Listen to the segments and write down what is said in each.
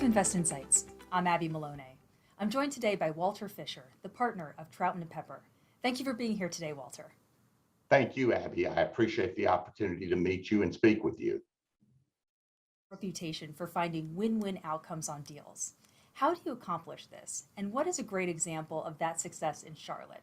Invest Insights. I'm Abby Maloney. I'm joined today by Walter Fisher, the partner of Troutman Pepper. Thank you for being here today, Walter. Thank you, Abby. I appreciate the opportunity to meet you and speak with you. Reputation for finding win-win outcomes on deals. How do you accomplish this? And what is a great example of that success in Charlotte?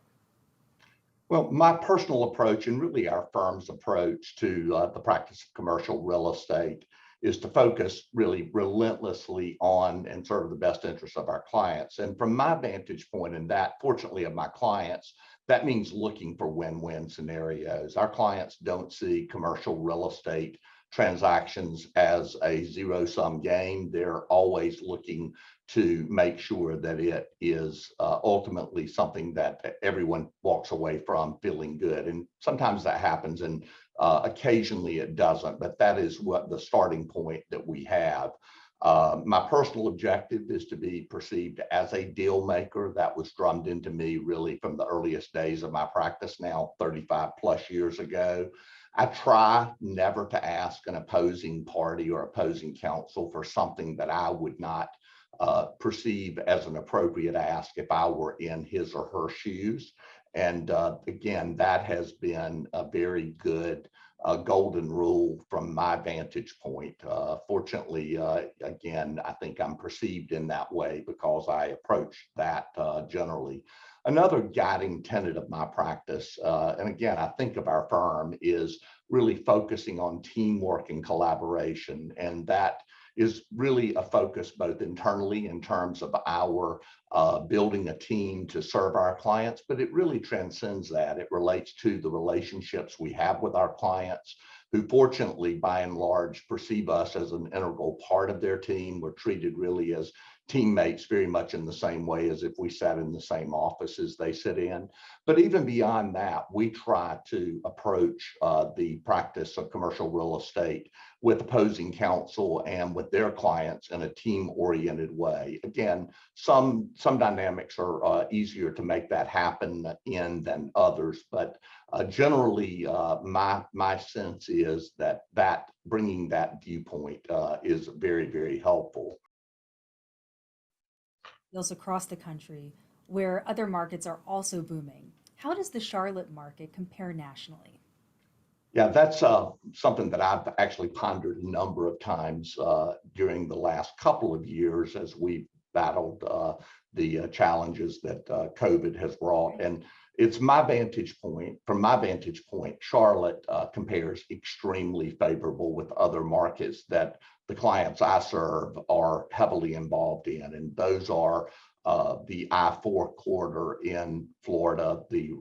Well, my personal approach and really our firm's approach to the practice of commercial real estate is to focus really relentlessly on and serve the best interests of our clients. And from my vantage point in that, fortunately of my clients, that means looking for win-win scenarios. Our clients don't see commercial real estate transactions as a zero-sum game. They're always looking to make sure that it is ultimately something that everyone walks away from feeling good. And sometimes that happens and occasionally it doesn't, but that is what the starting point that we have. My personal objective is to be perceived as a deal maker. That was drummed into me really from the earliest days of my practice, now 35 plus years ago. I try never to ask an opposing party or opposing counsel for something that I would not perceive as an appropriate ask if I were in his or her shoes. And again, that has been a very good golden rule from my vantage point. Fortunately, again, I think I'm perceived in that way because I approach that generally. Another guiding tenet of my practice, and again, I think of our firm, is really focusing on teamwork and collaboration. And that is really a focus both internally in terms of our building a team to serve our clients, but it really transcends that. It relates to the relationships we have with our clients, who fortunately, by and large, perceive us as an integral part of their team. We're treated really as teammates very much in the same way as if we sat in the same office as they sit in. But even beyond that, we try to approach the practice of commercial real estate with opposing counsel and with their clients in a team-oriented way. Again, some dynamics are easier to make that happen in than others, but generally, my sense is that bringing that viewpoint is very, very helpful. Deals across the country where other markets are also booming. How does the Charlotte market compare nationally? Yeah, that's something that I've actually pondered a number of times during the last couple of years as we've battled the challenges that COVID has brought. And it's my vantage point. From my vantage point, Charlotte compares extremely favorable with other markets that the clients I serve are heavily involved in. And those are the I-4 corridor in Florida, the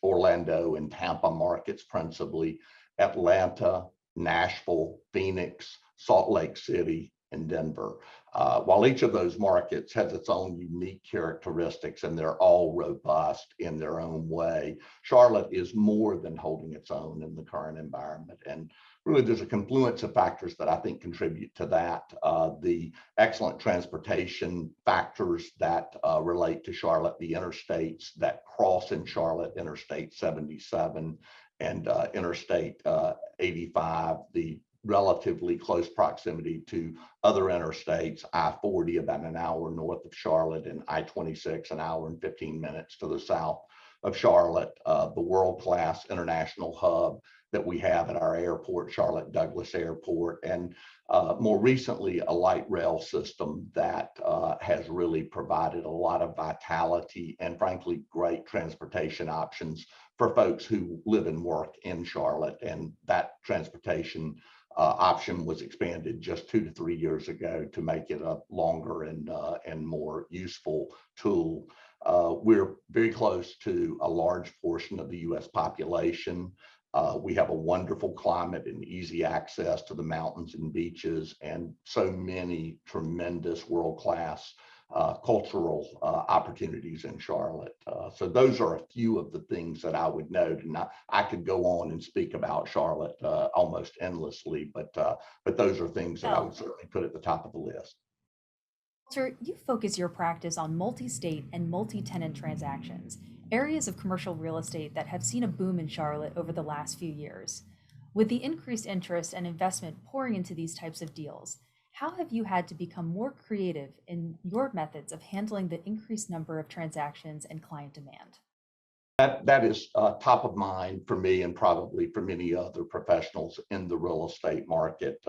Orlando and Tampa markets principally, Atlanta, Nashville, Phoenix, Salt Lake City, and Denver. While each of those markets has its own unique characteristics and they're all robust in their own way, Charlotte is more than holding its own in the current environment. And really, there's a confluence of factors that I think contribute to that. The excellent transportation factors that relate to Charlotte, the interstates that cross in Charlotte, Interstate 77 and Interstate 85, the relatively close proximity to other interstates, I-40 about an hour north of Charlotte and I-26 an hour and 15 minutes to the south of Charlotte, the world-class international hub that we have at our airport, Charlotte Douglas Airport, and more recently, a light rail system that has really provided a lot of vitality and frankly, great transportation options for folks who live and work in Charlotte. And that transportation option was expanded just 2 to 3 years ago to make it a longer and more useful tool. We're very close to a large portion of the US population. We have a wonderful climate and easy access to the mountains and beaches and so many tremendous world-class cultural opportunities in Charlotte. So those are a few of the things that I would note, and I could go on and speak about Charlotte almost endlessly, but those are things that I would certainly put at the top of the list. Walter, you focus your practice on multi-state and multi-tenant transactions, areas of commercial real estate that have seen a boom in Charlotte over the last few years. With the increased interest and investment pouring into these types of deals, How have you had to become more creative in your methods of handling the increased number of transactions and client demand? That is top of mind for me and probably for many other professionals in the real estate market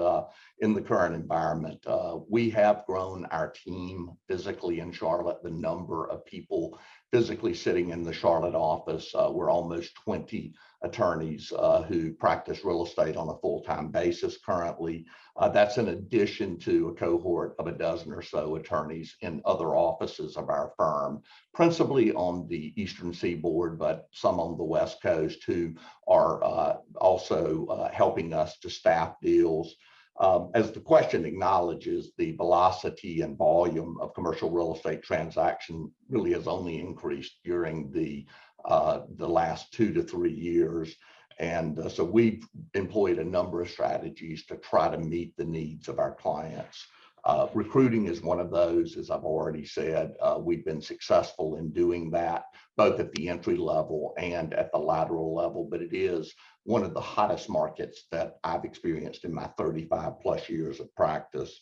in the current environment. We have grown our team physically in Charlotte, the number of people physically sitting in the Charlotte office. We're almost 20 attorneys who practice real estate on a full-time basis currently. That's in addition to a cohort of a dozen or so attorneys in other offices of our firm, principally on the Eastern Seaboard, but some on the West Coast who are also helping us to staff deals. As the question acknowledges, the velocity and volume of commercial real estate transaction really has only increased during the last 2 to 3 years. And so we've employed a number of strategies to try to meet the needs of our clients. Recruiting is one of those, as I've already said. We've been successful in doing that, both at the entry level and at the lateral level, but it is one of the hottest markets that I've experienced in my 35 plus years of practice.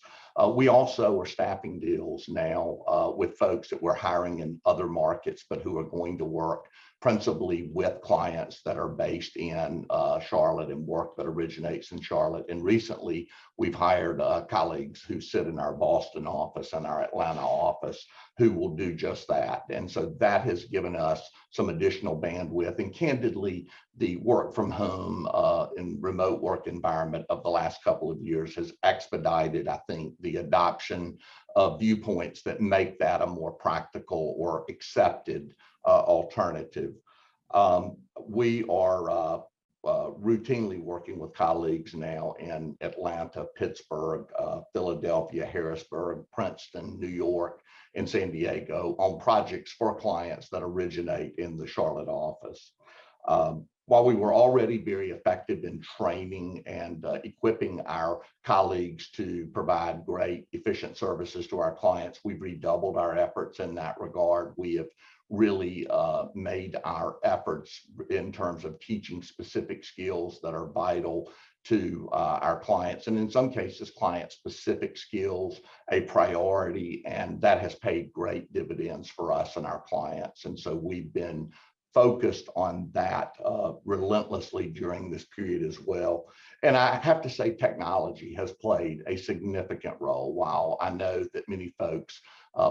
We also are staffing deals now with folks that we're hiring in other markets, but who are going to work principally with clients that are based in Charlotte and work that originates in Charlotte. And recently, we've hired colleagues who sit in our Boston office and our Atlanta office who will do just that. And so that has given us some additional bandwidth. And candidly, the work from home and remote work environment of the last couple of years has expedited, I think, the adoption of viewpoints that make that a more practical or accepted alternative. We are routinely working with colleagues now in Atlanta, Pittsburgh, Philadelphia, Harrisburg, Princeton, New York, and San Diego on projects for clients that originate in the Charlotte office. While we were already very effective in training and equipping our colleagues to provide great, efficient services to our clients, we've redoubled our efforts in that regard. We have really made our efforts in terms of teaching specific skills that are vital to our clients, and in some cases, client-specific skills, a priority, and that has paid great dividends for us and our clients. And so we've been focused on that relentlessly during this period as well. And I have to say technology has played a significant role. While I know that many folks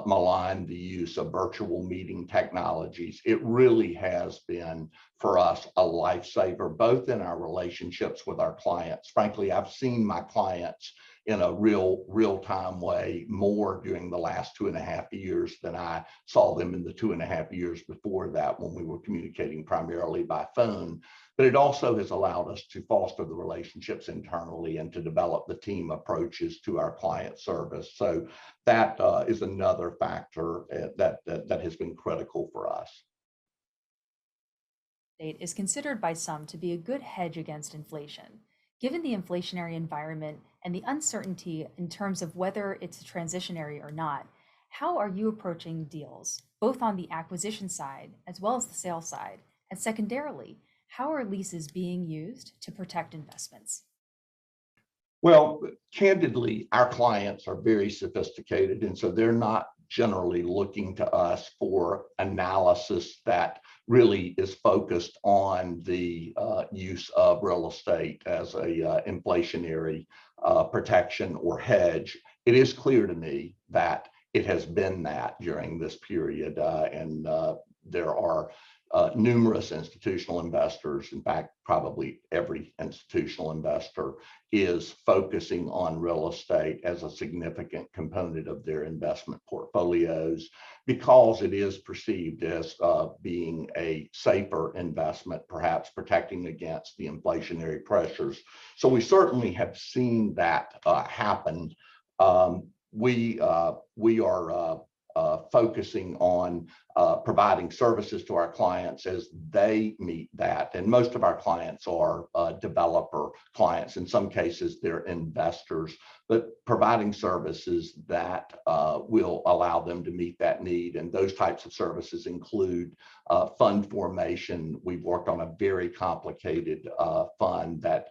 malign the use of virtual meeting technologies, it really has been for us a lifesaver, both in our relationships with our clients. Frankly, I've seen my clients in a real-time way more during the last 2.5 years than I saw them in the 2.5 years before that when we were communicating primarily by phone. But it also has allowed us to foster the relationships internally and to develop the team approaches to our client service. So that is another factor that has been critical for us. State is considered by some to be a good hedge against inflation. Given the inflationary environment and the uncertainty in terms of whether it's transitionary or not, how are you approaching deals, both on the acquisition side as well as the sales side? And secondarily, how are leases being used to protect investments? Well, candidly, our clients are very sophisticated, and so they're not generally looking to us for analysis that really is focused on the use of real estate as a inflationary protection or hedge. It is clear to me that it has been that during this period, and there are numerous institutional investors. In fact, probably every institutional investor is focusing on real estate as a significant component of their investment portfolios because it is perceived as being a safer investment, perhaps protecting against the inflationary pressures. So we certainly have seen that happen. We are focusing on providing services to our clients as they meet that. And most of our clients are developer clients. In some cases, they're investors, but providing services that will allow them to meet that need. And those types of services include fund formation. We've worked on a very complicated fund that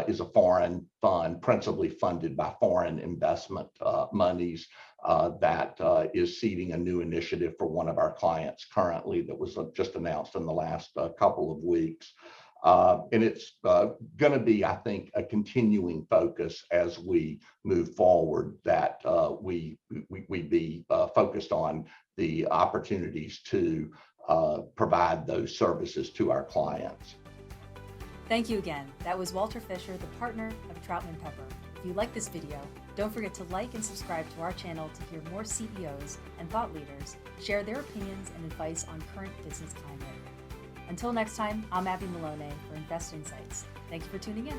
is a foreign fund, principally funded by foreign investment monies. That is seeding a new initiative for one of our clients currently that was just announced in the last couple of weeks. And it's going to be, I think, a continuing focus as we move forward, that we be focused on the opportunities to provide those services to our clients. Thank you again. That was Walter Fisher, the partner of Troutman Pepper. If you like this video, don't forget to like and subscribe to our channel to hear more CEOs and thought leaders share their opinions and advice on current business climate. Until next time, I'm Abby Malone for Invest Insights. Thank you for tuning in.